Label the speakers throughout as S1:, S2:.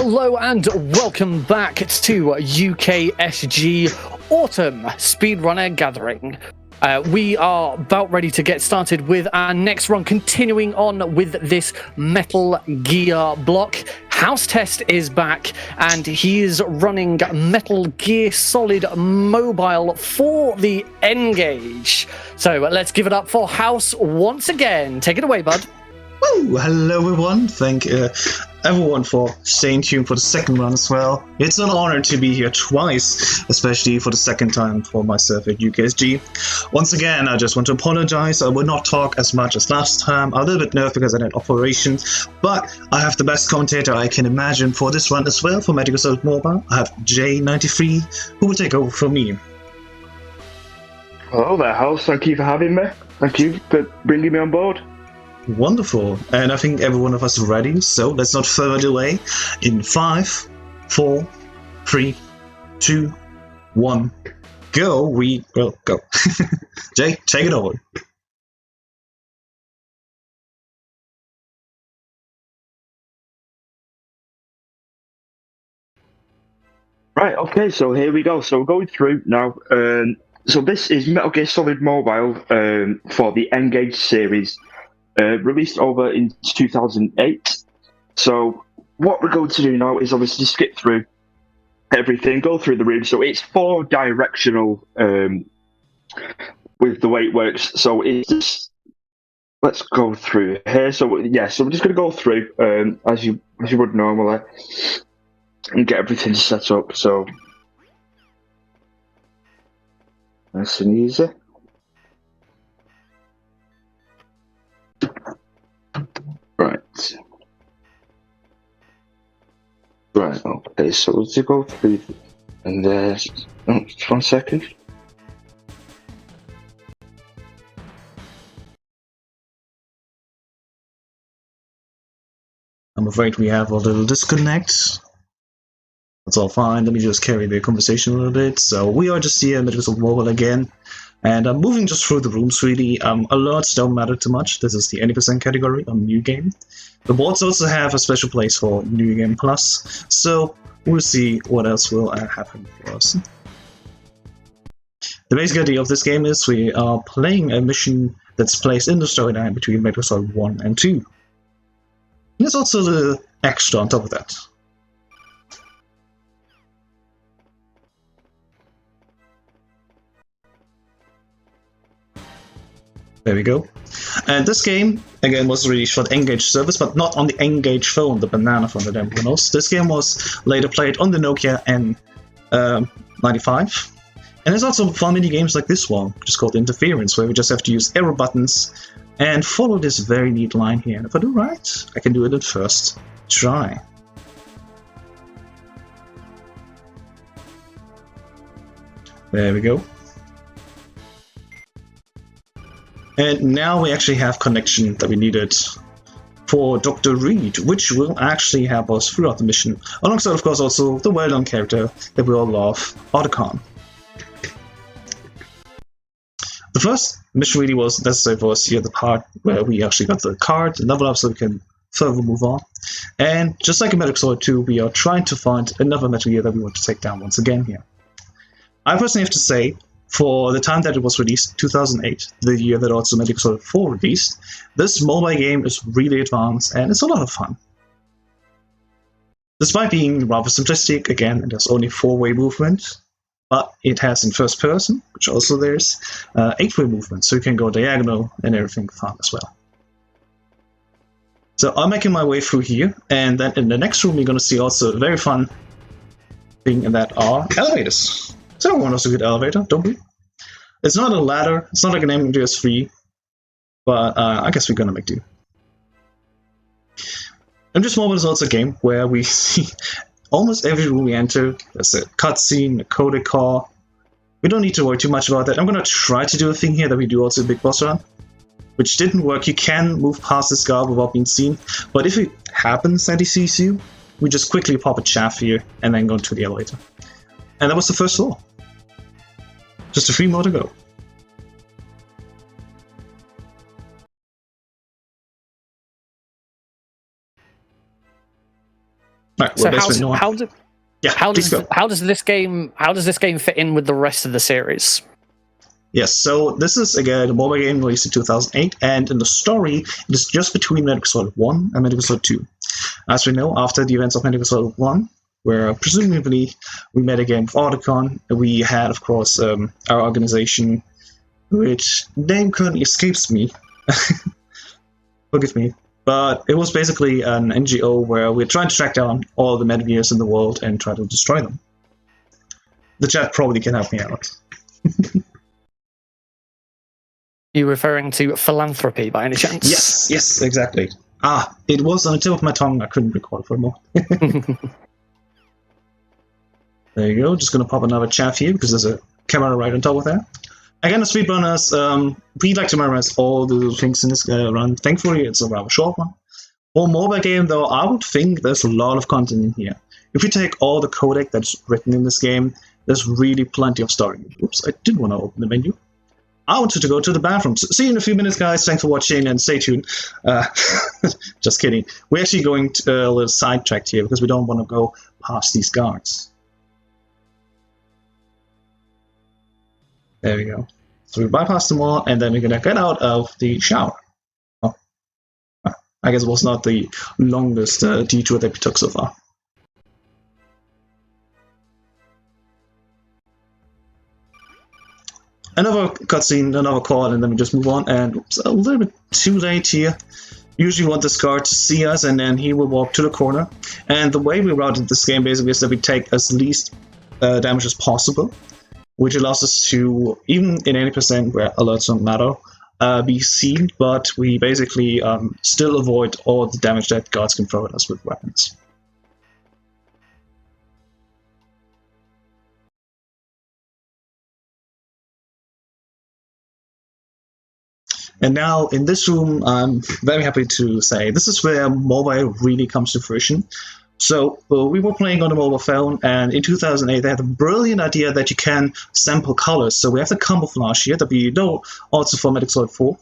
S1: Hello and welcome back to UKSG Autumn Speedrunner Gathering. We are about ready to get started with our next run, continuing on with this Metal Gear block. hau5test is back, and he is running Metal Gear Solid Mobile for the N-Gage. So let's give it up for House once again. Take it away, bud.
S2: Woo! Hello everyone, thank everyone for staying tuned for the second run as well. It's an honor to be here twice, especially for the second time for myself at UKSG. Once again, I just want to apologize. I will not talk as much as last time. I'm a little bit nervous because I had operations, but I have the best commentator I can imagine for this run as well, for Metal Gear Solid Mobile. I have J93, who will take over from me.
S3: Hello there, House. Thank you for having me. Thank you for bringing me on board.
S2: Wonderful, and I think every one of us is ready, so let's not further delay. In 5, 4, 3, 2, 1, go, we will go. Jay, take it over.
S3: Right, okay, so here we go. So we're going through now. So this is Metal Gear Solid Mobile for the N-Gage series. Released over in 2008. So what we're going to do now is obviously skip through everything, go through the room. So it's 4-directional with the way it works. So it's just, let's go through here. So yeah, so we're just going to go through as you would normally and get everything set up. So nice and easy. Right, okay, so let's go through, and just 1 second.
S2: I'm afraid we have a little disconnect. That's all fine, let me just carry the conversation a little bit. So we are just here in Metal Gear Solid Mobile again, and I'm moving just through the rooms really. Alerts don't matter too much. This is the 80% category on New Game. The boards also have a special place for New Game Plus, so we'll see what else will happen for us. The basic idea of this game is we are playing a mission that's placed in the storyline between Metal Gear Solid 1 and 2. And there's also the extra on top of that. There we go. And this game, again, was released for the N-Gage service, but not on the N-Gage phone, the banana phone that everyone knows. This game was later played on the Nokia N95. And there's also fun mini games like this one, which is called Interference, where we just have to use arrow buttons and follow this very neat line here. And if I do right, I can do it at first try. There we go. And now we actually have connection that we needed for Dr. Reed, which will actually help us throughout the mission, alongside of course also the well-known character that we all love, Otacon. The first mission really was necessary for us here, the part where we actually got the card, level up so we can further move on. And just like in Metal Gear Solid 2, we are trying to find another Metal Gear that we want to take down once again here. I personally have to say, for the time that it was released, 2008, the year that also Metal Gear Solid 4 released, this mobile game is really advanced and it's a lot of fun. Despite being rather simplistic, again, it has only 4-way movement, but it has in first person, which also there's 8-way movement, so you can go diagonal and everything fun as well. So I'm making my way through here, and then in the next room you're going to see also a very fun thing, and that are elevators. So everyone knows a good elevator, don't we? It's not a ladder, it's not like an MGS3, but I guess we're gonna make do. MGS Mobile is also a game where we see almost every room we enter, there's a cutscene, a codec call. We don't need to worry too much about that. I'm gonna try to do a thing here that we do also in Big Boss Run, which didn't work. You can move past this guard without being seen, but if it happens that he sees you, we just quickly pop a chaff here and then go into the elevator. And that was the first floor. Just 3 more to go. Right,
S1: So
S2: well, basically,
S1: how
S2: please go.
S1: does this game fit in with the rest of the series?
S2: Yes, so this is again a mobile game released in 2008, and in the story, it is just between Metal Gear Solid 1 and Metal Gear Solid 2. As we know, after the events of Metal Gear Solid 1, where presumably we met again with Otacon, we had, of course, our organization, which name currently escapes me. Forgive me. But it was basically an NGO where we're trying to track down all the Metal Gears in the world and try to destroy them. The chat probably can help me out.
S1: You referring to philanthropy by any chance?
S2: Yes, exactly. It was on the tip of my tongue. I couldn't recall for a moment. There you go. Just going to pop another chat here because there's a camera right on top of that. Again, as speedrunners, we like to memorize all the little things in this run. Thankfully, it's a rather short one. For a mobile game, though, I would think there's a lot of content in here. If you take all the codec that's written in this game, there's really plenty of story. Oops, I did want to open the menu. I wanted to go to the bathroom. So see you in a few minutes, guys. Thanks for watching, and stay tuned. Just kidding. We're actually going to a little sidetracked here because we don't want to go past these guards. There we go. So we bypass them all, and then we're going to get out of the shower. Oh. I guess it was not the longest detour that we took so far. Another cutscene, another call, and then we just move on. And it's a little bit too late here. Usually we want this guard to see us, and then he will walk to the corner. And the way we routed this game basically is that we take as least damage as possible, which allows us to, even in any percent where alerts don't matter, be seen, but we basically still avoid all the damage that guards can throw at us with weapons. And now, in this room, I'm very happy to say this is where mobile really comes to fruition. So, we were playing on a mobile phone, and in 2008 they had a brilliant idea that you can sample colors. So we have the camouflage here that we know also for Metal Gear Solid 4.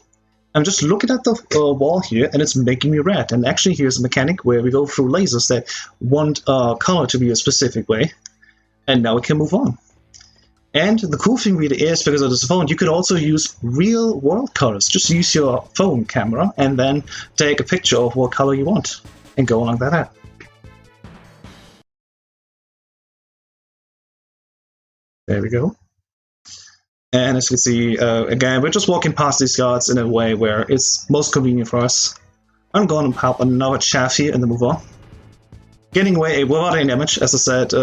S2: I'm just looking at the wall here, and it's making me red. And actually, here's a mechanic where we go through lasers that want color to be a specific way. And now we can move on. And the cool thing really is, because of this phone, you could also use real-world colors. Just use your phone camera and then take a picture of what color you want and go along that. There we go. And as you can see, again, we're just walking past these guards in a way where it's most convenient for us. I'm going to pop another chaff here and then move on. Getting away without any damage, as I said,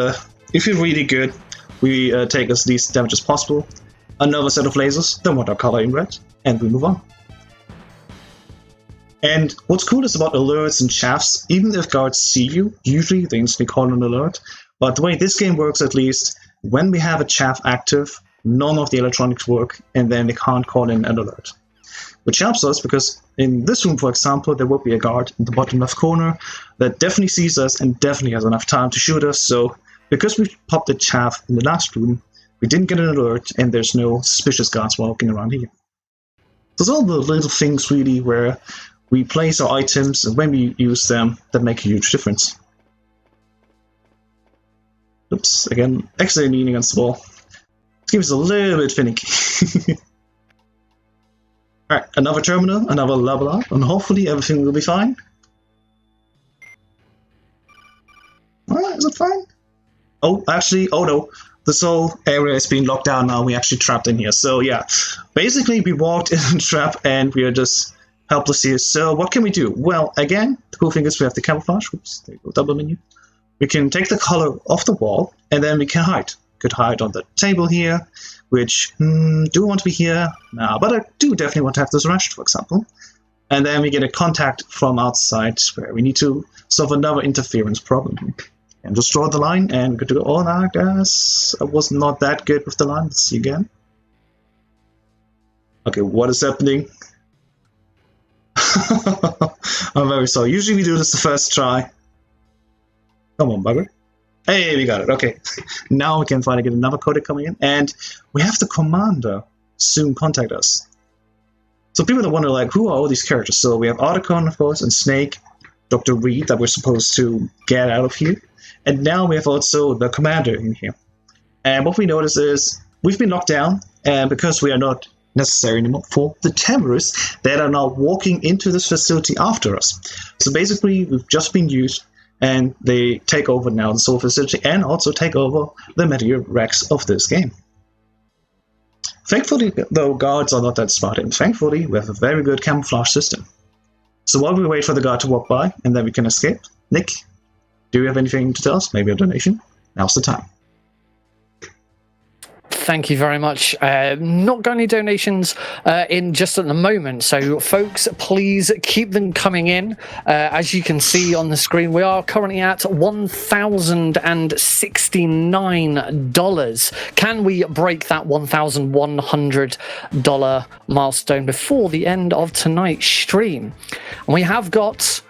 S2: if you're really good, we take as least damage as possible. Another set of lasers, then want our color in red, and we move on. And what's cool is about alerts and chaffs, even if guards see you, usually they instantly call an alert. But the way this game works, at least, when we have a chaff active, none of the electronics work, and then they can't call in an alert. Which helps us because in this room, for example, there will be a guard in the bottom left corner that definitely sees us and definitely has enough time to shoot us. So because we popped the chaff in the last room, we didn't get an alert, and there's no suspicious guards walking around here. There's all the little things really where we place our items and when we use them that make a huge difference. Oops, again, accidentally leaning against the wall. This game is a little bit finicky. Alright, another terminal, another level up, and hopefully everything will be fine. Alright, is it fine? Oh, actually, oh no. This whole area is being locked down now. We're actually trapped in here. So yeah, basically we walked in a trap and we are just helpless here. So what can we do? Well, again, the cool thing is we have the camouflage. Oops, there you go, double menu. We can take the color off the wall and then we can hide. Could hide on the table here, which, do I want to be here? No, but I do definitely want to have this rushed, for example. And then we get a contact from outside where we need to solve another interference problem. And just draw the line and good to go. Oh, no, I guess I was not that good with the line. Let's see again. Okay, what is happening? I'm very sorry. Usually we do this the first try. Come on, bugger. Hey, we got it. Okay. Now we can finally get another codec coming in. And we have the commander soon contact us. So people that wonder, like, who are all these characters? So we have Otacon, of course, and Snake, Dr. Reed, that we're supposed to get out of here. And now we have also the commander in here. And what we notice is we've been locked down, and because we are not necessary anymore for the terrorists that are now walking into this facility after us. So basically, we've just been used, and they take over now the Soul facility and also take over the media racks of this game. Thankfully, though, guards are not that smart, and thankfully, we have a very good camouflage system. So while we wait for the guard to walk by, and then we can escape, Nick, do you have anything to tell us? Maybe a donation? Now's the time.
S1: Thank you very much. Not got any donations in just at the moment, so folks, please keep them coming in. As you can see on the screen, we are currently at $1,069. Can we break that $1,100 milestone before the end of tonight's stream? And we have got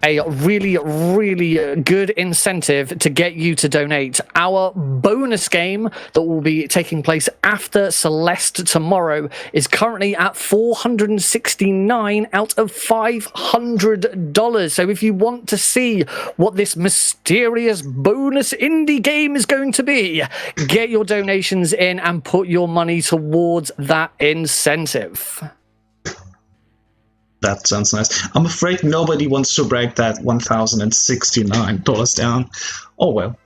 S1: a really, really good incentive to get you to donate. Our bonus game that will be taking place after Celeste tomorrow is currently at $469 out of $500. So if you want to see what this mysterious bonus indie game is going to be, get your donations in and put your money towards that incentive.
S2: That sounds nice. I'm afraid nobody wants to break that $1,069 down. Oh well.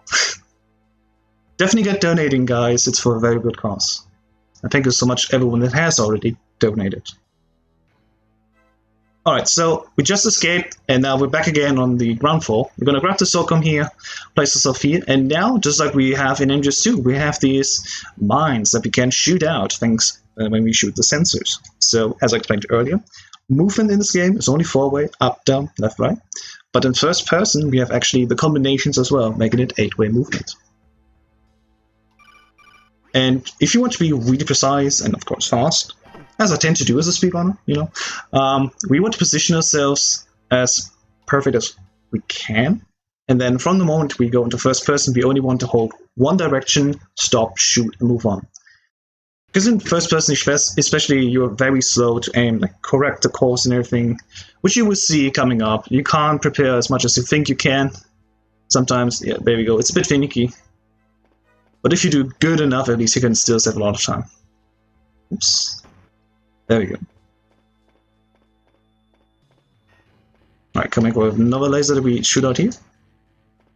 S2: Definitely get donating, guys. It's for a very good cause. And thank you so much everyone that has already donated. Alright, so we just escaped, and now we're back again on the ground floor. We're gonna grab the SOCOM here, place ourselves here, and now, just like we have in N-Gage 2, we have these mines that we can shoot out thanks when we shoot the sensors. So, as I explained earlier, movement in this game is only 4-way, up, down, left, right. But in first person, we have actually the combinations as well, making it 8-way movement. And if you want to be really precise and, of course, fast, as I tend to do as a speedrunner, we want to position ourselves as perfect as we can. And then from the moment we go into first person, we only want to hold one direction, stop, shoot, and move on. Because in first person, especially, you're very slow to aim, like correct the course and everything, which you will see coming up. You can't prepare as much as you think you can. Sometimes, yeah, there we go. It's a bit finicky. But if you do good enough, at least you can still save a lot of time. Oops. There we go. Alright, coming up with another laser that we shoot out here.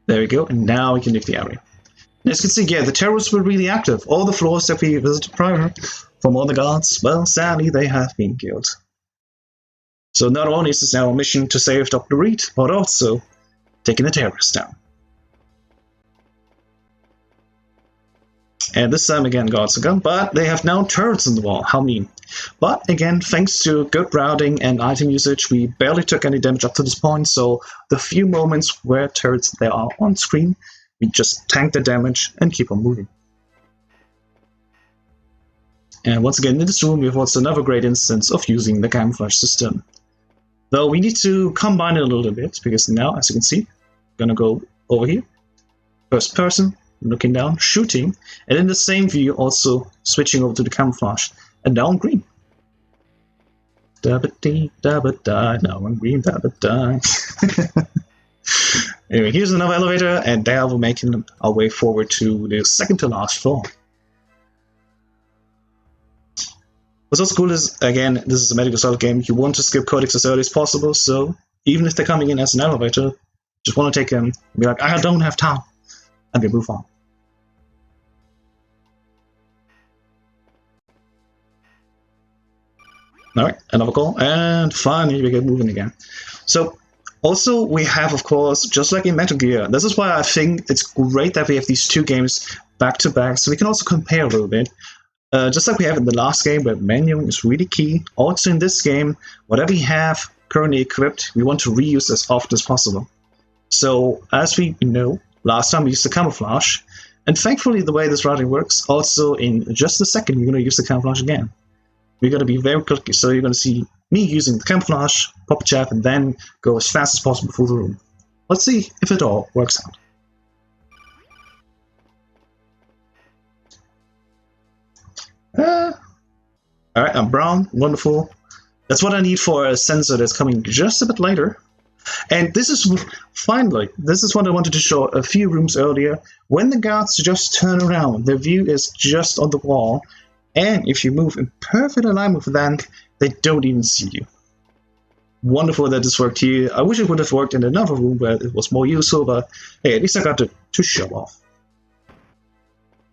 S2: There we go, and now we can nuke the area. As you can see, yeah, the terrorists were really active. All the floors that we visited prior, from all the guards, well, sadly, they have been killed. So not only is this now a mission to save Dr. Reed, but also taking the terrorists down. And this time again, guards are gone, but they have now turrets on the wall. How mean. But again, thanks to good routing and item usage, we barely took any damage up to this point, so the few moments where turrets there are on screen, we just tank the damage and keep on moving. And once again, in this room, we have also another great instance of using the camouflage system. Though we need to combine it a little bit, because now, as you can see, I'm gonna go over here, first person, looking down, shooting, and in the same view also switching over to the camouflage, and now I'm green. Da-ba-dee, da-ba-da, now I'm green, da-ba-da. Anyway, here's another elevator, and there we're making our way forward to the second to last floor. What's also cool is, again, this is a medical style game, you want to skip codex as early as possible, so even if they're coming in as an elevator, just want to take them and be like, I don't have time, and we move on. Alright, another call, and finally we get moving again. So, also, we have, of course, just like in Metal Gear, this is why I think it's great that we have these two games back-to-back, so we can also compare a little bit. Just like we have in the last game, where menuing is really key, also in this game, whatever we have currently equipped, we want to reuse as often as possible. So, as we know, last time we used the camouflage, and thankfully the way this routing works, also in just a second we're going to use the camouflage again. We're going to be very quick, so you're going to see me using the camouflage, pop a chat, and then go as fast as possible through the room. Let's see if it all works out. Alright, I'm brown, wonderful. That's what I need for a sensor that's coming just a bit later. And this is, finally, this is what I wanted to show a few rooms earlier. When the guards just turn around, their view is just on the wall. And if you move in perfect alignment with them, they don't even see you. Wonderful that this worked here. I wish it would have worked in another room where it was more useful, but hey, at least I got to show off.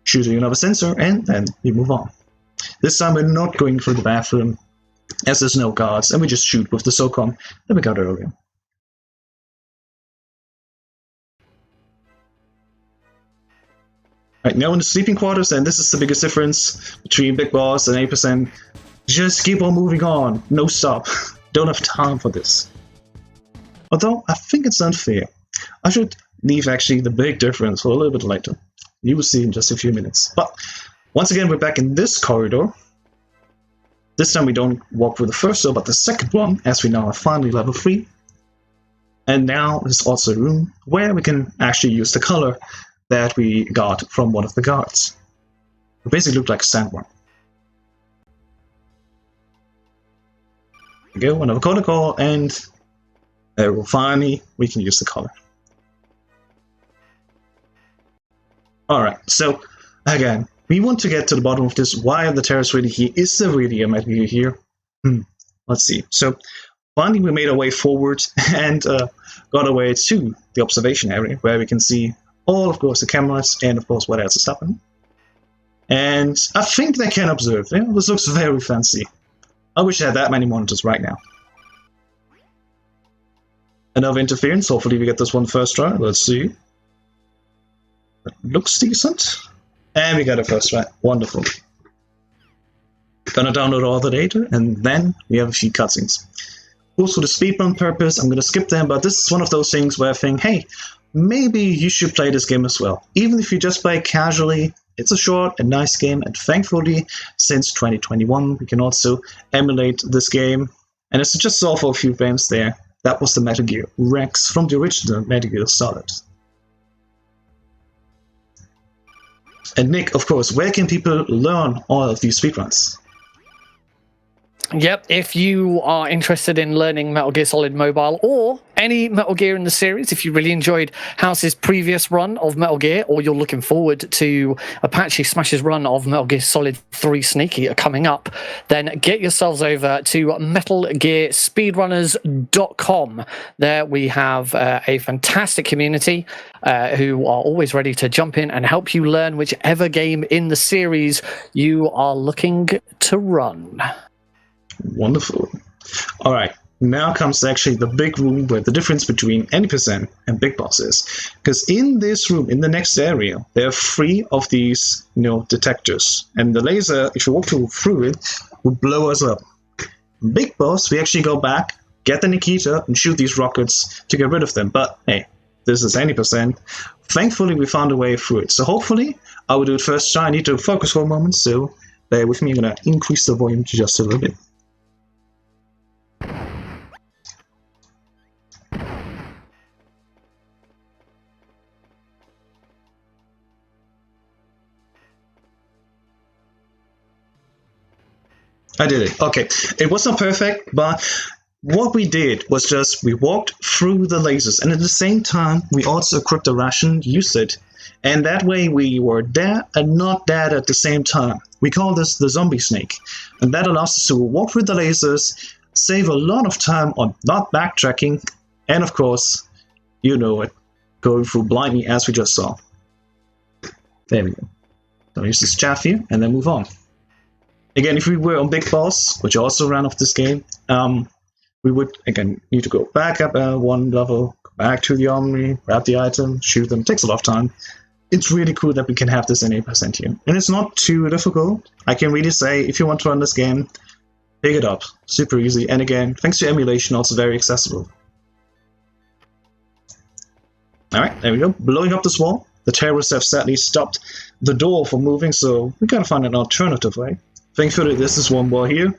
S2: Choosing another sensor, and then we move on. This time we're not going through the bathroom, as there's no guards, and we just shoot with the SOCOM that we got earlier. Right, now in the sleeping quarters, and this is the biggest difference between Big Boss and 8%. Just keep on moving on, no stop. Don't have time for this. Although, I think it's unfair. I should leave actually the big difference for a little bit later. You will see in just a few minutes. But, once again, we're back in this corridor. This time we don't walk through the first door, but the second one, as we now are finally level 3. And now there's also a room where we can actually use the color that we got from one of the guards. It basically looked like a sandworm. There we go, another protocol, and finally we can use the color. Alright, so again, we want to get to the bottom of this. Why are the terrorists really here? Is there really a Metal Gear here? Let's see. So finally we made our way forward and got our way to the observation area where we can see all, of course, the cameras and, of course, what else is happening. And I think they can observe. Yeah, this looks very fancy. I wish I had that many monitors right now. Another interference. Hopefully we get this one first try. Let's see. It looks decent. And we got a first try. Wonderful. Gonna download all the data, and then we have a few cutscenes. Also, for the speedrun purpose, I'm gonna skip them, but this is one of those things where I think, hey, maybe you should play this game as well. Even if you just play casually, it's a short and nice game, and thankfully, since 2021, we can also emulate this game. And it's just saw for a few games there. That was the Metal Gear Rex from the original Metal Gear Solid. And Nick, of course, where can people learn all of these speedruns?
S1: Yep, if you are interested in learning Metal Gear Solid Mobile or any Metal Gear in the series, if you really enjoyed House's previous run of Metal Gear, or you're looking forward to Apache Smash's run of Metal Gear Solid 3 Snake Eater coming up, then get yourselves over to metalgearspeedrunners.com. There we have a fantastic community who are always ready to jump in and help you learn whichever game in the series you are looking to run.
S2: Wonderful. Alright, now comes actually the big room where the difference between N-Percent and Big Boss is. Because in this room, in the next area, there are 3 of these, detectors. And the laser, if you walk through it, will blow us up. Big Boss, we actually go back, get the Nikita, and shoot these rockets to get rid of them. But hey, this is N-Percent. Thankfully, we found a way through it. So hopefully, I will do it first try. I need to focus for a moment, so bear with me. I'm going to increase the volume to just a little bit. I did it. Okay. It was not perfect, but what we did was just we walked through the lasers, and at the same time, we also equipped a ration, used it, and that way we were dead and not dead at the same time. We call this the zombie snake, and that allows us to walk through the lasers, save a lot of time on not backtracking, and of course, you know it, going through blindly as we just saw. There we go. So use this chaff here, and then move on. Again, if we were on Big Boss, which also ran off this game, we would, again, need to go back up one level, go back to the armory, grab the item, shoot them. It takes a lot of time. It's really cool that we can have this in 8% here. And it's not too difficult. I can really say, if you want to run this game, pick it up. Super easy. And again, thanks to emulation, also very accessible. Alright, there we go. Blowing up this wall. The terrorists have sadly stopped the door from moving, so we gotta find an alternative way. Thankfully, this is one wall here.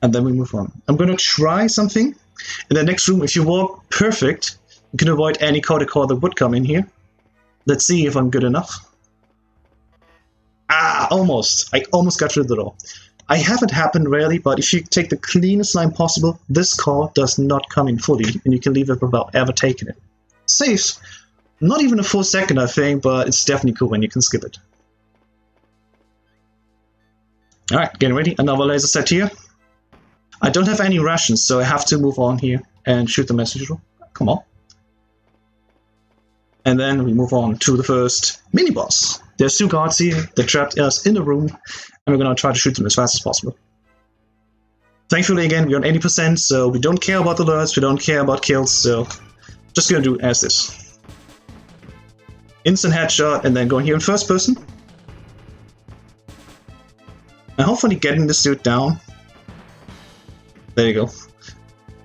S2: And then we move on. I'm going to try something. In the next room, if you walk perfect, you can avoid any code that would come in here. Let's see if I'm good enough. Ah, almost. I almost got through the door. I have it happen rarely, but if you take the cleanest line possible, this car does not come in fully, and you can leave it without ever taking it. Saves not even a full second, I think, but it's definitely cool when you can skip it. Alright, getting ready. Another laser set here. I don't have any rations, so I have to move on here and shoot the message. Come on. And then we move on to the first mini-boss. There's 2 guards here that trapped us in the room, and we're gonna try to shoot them as fast as possible. Thankfully, again, we're on 80%, so we don't care about alerts, we don't care about kills, so just gonna do as this. Instant headshot, and then going here in first person. And hopefully getting this dude down. There you go.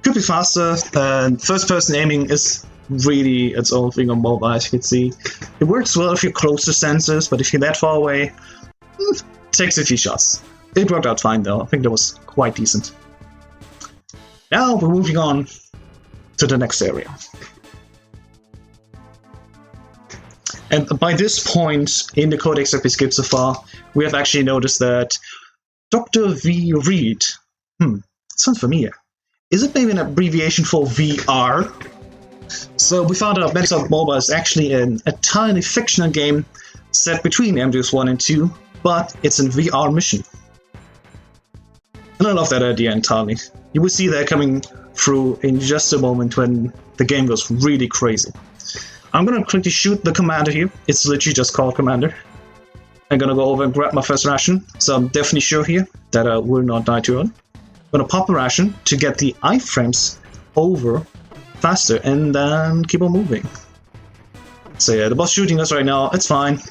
S2: Could be faster, and first person aiming is really its own thing on mobile, as you can see. It works well if you're close to sensors, but if you're that far away, it takes a few shots. It worked out fine though, I think that was quite decent. Now we're moving on to the next area. And by this point in the codex that we skipped so far, we have actually noticed that Dr. V. Reed, sounds familiar. Is it maybe an abbreviation for VR? So we found out Metal Slug Mobile is actually an entirely fictional game set between MGS 1 and 2, but it's a VR mission. And I love that idea entirely. You will see that coming through in just a moment when the game goes really crazy. I'm gonna quickly shoot the commander here. It's literally just called commander. I'm gonna go over and grab my first ration, so I'm definitely sure here that I will not die too early. I'm gonna pop a ration to get the iframes over faster and then keep on moving. So yeah, the boss shooting us right now, it's fine.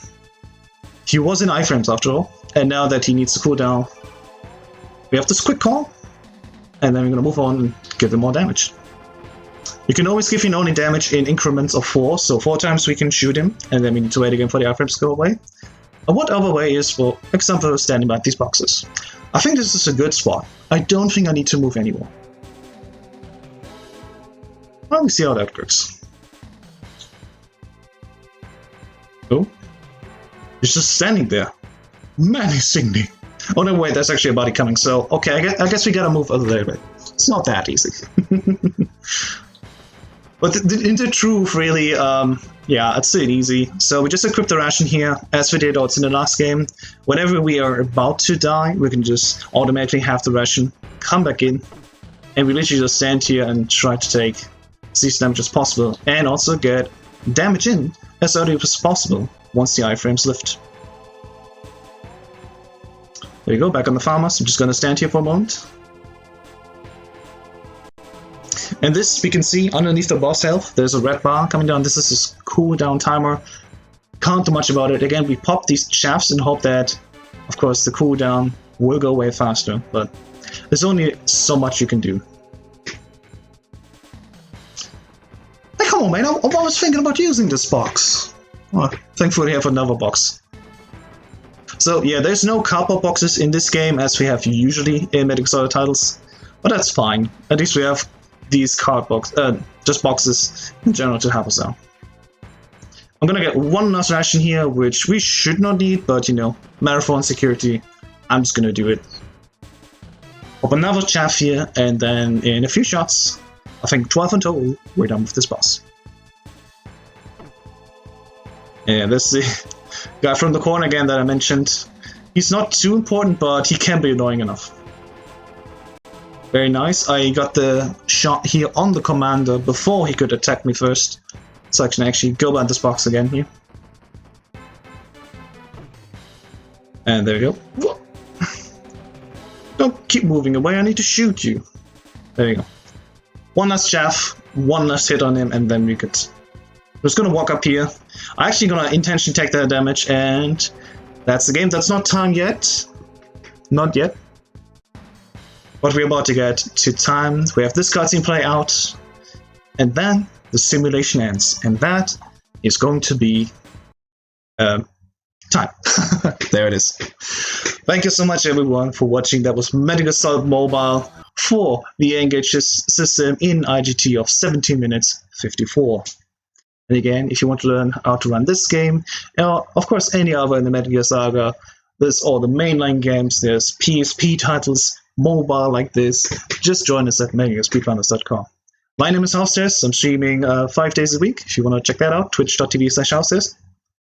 S2: He was in iframes after all, and now that he needs to cool down, we have this quick call, and then we're gonna move on and give him more damage. You can always give him only damage in increments of 4, so 4 times we can shoot him, and then we need to wait again for the iframes to go away. And what other way is, for example, standing by these boxes. I think this is a good spot. I don't think I need to move anymore. Well, we see how that works. Oh, he's just standing there, menacingly. Oh no, wait, there's actually a body coming, so okay, I guess we gotta move a little bit. It's not that easy. But in the truth, really, yeah, it's still easy. So we just equip the ration here, as we did also in the last game. Whenever we are about to die, we can just automatically have the ration, come back in, and we literally just stand here and try to take as least damage as possible, and also get damage in as early as possible once the iframes lift. There you go, back on the farmers. I'm just gonna stand here for a moment. And this, we can see underneath the boss health, there's a red bar coming down. This is his cooldown timer. Can't do much about it. Again, we pop these shafts and hope that, of course, the cooldown will go way faster, but there's only so much you can do. Hey, come on, man, I was thinking about using this box. Well, thankfully I have another box. So yeah, there's no cardboard boxes in this game as we have usually in Metal Solid titles, but that's fine. At least we have these just boxes in general to help us out. I'm gonna get one last ration here, which we should not need, but you know, marathon security, I'm just gonna do it. Pop another chaff here, and then in a few shots, I think 12 in total, we're done with this boss. And that's the guy from the corner again that I mentioned. He's not too important, but he can be annoying enough. Very nice. I got the shot here on the commander before he could attack me first. So I can actually go behind this box again here. And there we go. Don't keep moving away, I need to shoot you. There you go. One last chaff, one last hit on him, and then we could... I'm just gonna walk up here. I'm actually gonna intentionally take that damage, and that's the game. That's not time yet. Not yet. But we're about to get to time. We have this cutscene play out, and then the simulation ends, and that is going to be time. There it is. Thank you so much, everyone, for watching. That was Metal Solid Mobile for the N-Gage system in IGT of 17 minutes 54. And again, if you want to learn how to run this game, or of course any other in the Metal Gear Saga There's all the mainline games. There's PSP titles, mobile like this. Just join us at speedrunners.com. My name is hau5test. I'm streaming 5 days a week. If you want to check that out, twitch.tv/hau5test.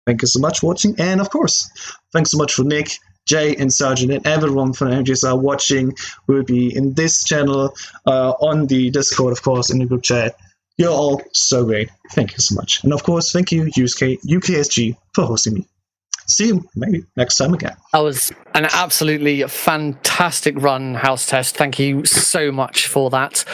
S2: Thank you so much for watching. And of course, thanks so much for Nick, Jay, and Sergeant, and everyone from MGSR watching. We'll be in this channel, on the Discord, of course, in the group chat. You're all so great. Thank you so much. And of course, thank you, UKSG, for hosting me. See you maybe next time again.
S1: That was an absolutely fantastic run, hau5test. Thank you so much for that.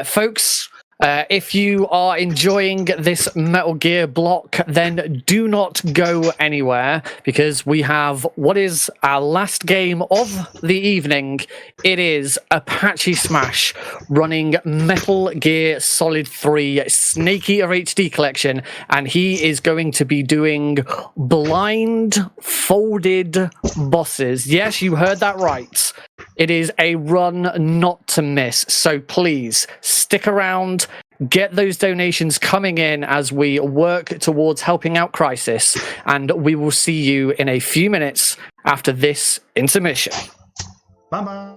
S1: Folks, if you are enjoying this Metal Gear block, then do not go anywhere, because we have what is our last game of the evening. It is Apache Smash running Metal Gear Solid 3 Snake Eater HD Collection, and he is going to be doing blindfolded bosses. Yes, you heard that right. It is a run not to miss, so please stick around, get those donations coming in as we work towards helping out Crisis, and we will see you in a few minutes after this intermission.
S2: Bye-bye.